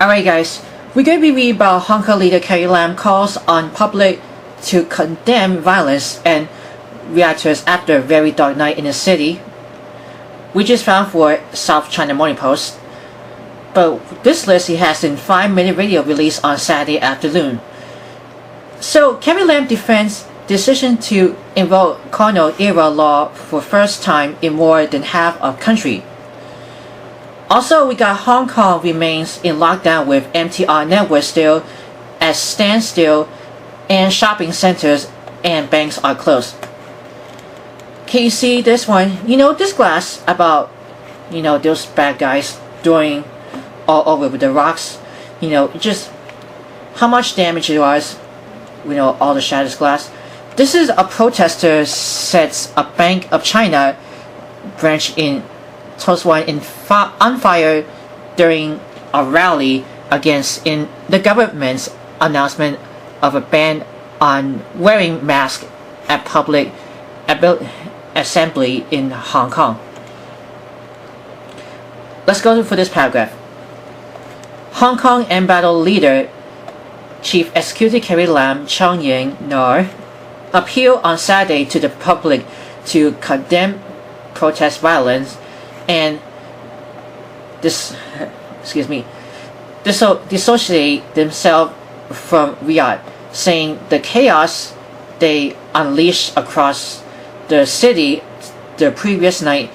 Alright guys, we're going to be reading about Hong Kong leader Carrie Lam calls on public to condemn violence and rioters after a very dark night in the city. We just found for South China Morning Post. But this list he has in 5-minute video released on Saturday afternoon. So Carrie Lam defends decision to invoke colonial era law for first time in more than half of country. Also, we got Hong Kong remains in lockdown with MTR network still at standstill and shopping centers and banks are closed. Can you see this one? You know this glass about, those bad guys doing all over with the rocks, just how much damage it was, all the shattered glass. This is a protester sets a Bank of China branch in on fire during a rally against the government's announcement of a ban on wearing masks at public assembly in Hong Kong. Let's go for this paragraph. Hong Kong embattled leader Chief Executive Carrie Lam, Yuet-ngor, appealed on Saturday to the public to condemn protest violence and dissociate themselves from riot, saying the chaos they unleashed across the city the previous night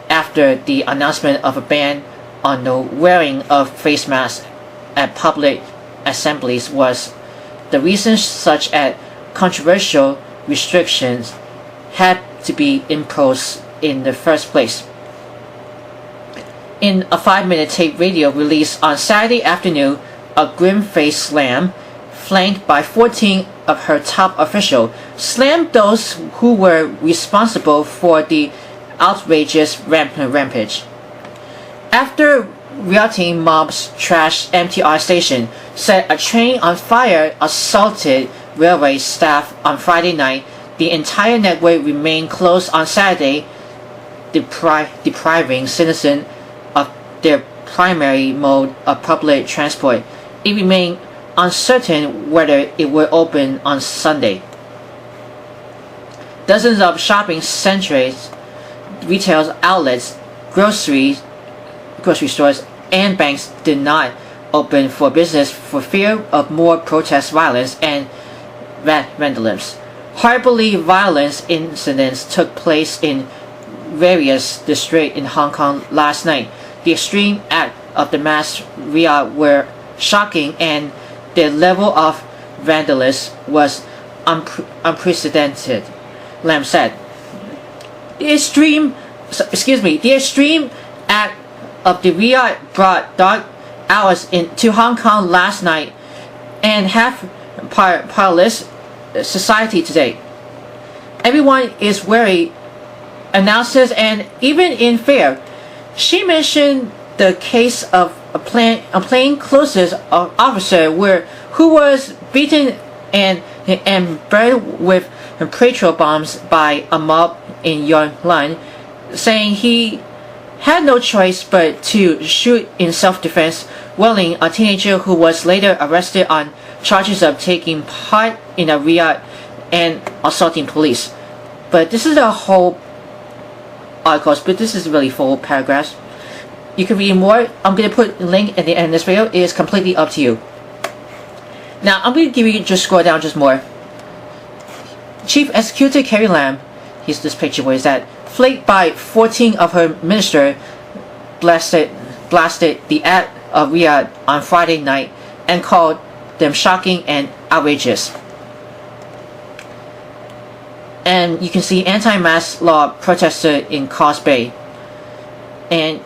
after the announcement of a ban on the wearing of face masks at public assemblies was the reason such as controversial restrictions had to be imposed in the first place. In a 5-minute tape video released on Saturday afternoon, a grim-faced Lam, flanked by 14 of her top officials, slammed those who were responsible for the outrageous rampage. After rioting mobs trashed MTR station, set a train on fire, assaulted railway staff on Friday night, the entire network remained closed on Saturday, depriving citizens of their primary mode of public transport. It remained uncertain whether it would open on Sunday. Dozens of shopping centers, retail outlets, grocery stores, and banks did not open for business for fear of more protest violence and vandalism. Horribly violent incidents took place in various districts in Hong Kong last night. The extreme act of the mass riot were shocking and the level of vandalism was unprecedented, Lam said. The extreme act of the riot brought dark hours into Hong Kong last night and have paralysed society today. Everyone is wary, announces, and even in fear. She mentioned the case of a plainclothes officer who was beaten and burned with petrol bombs by a mob in Yonlan, saying he had no choice but to shoot in self-defense, wailing a teenager who was later arrested on charges of taking part in a riot and assaulting police. But this is a whole article, but this is really full paragraphs. You can read more. I'm going to put a link at the end of this video. It is completely up to you. Now I'm going to give you, just scroll down just more. Chief Executive Carrie Lam, here's this picture where he's at, flanked by 14 of her ministers, blasted the act of riot on Friday night and called them shocking and outrageous. And you can see anti-mask law protester in Causeway Bay. And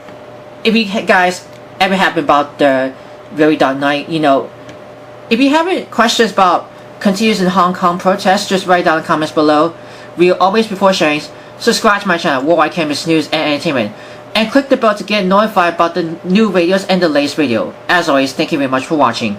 if you guys ever happen about the very dark night, if you have any questions about continues in Hong Kong protests, just write down in the comments below. We'll always, before sharing, subscribe to my channel, Worldwide Campus News and Entertainment, and click the bell to get notified about the new videos and the latest video. As always, thank you very much for watching.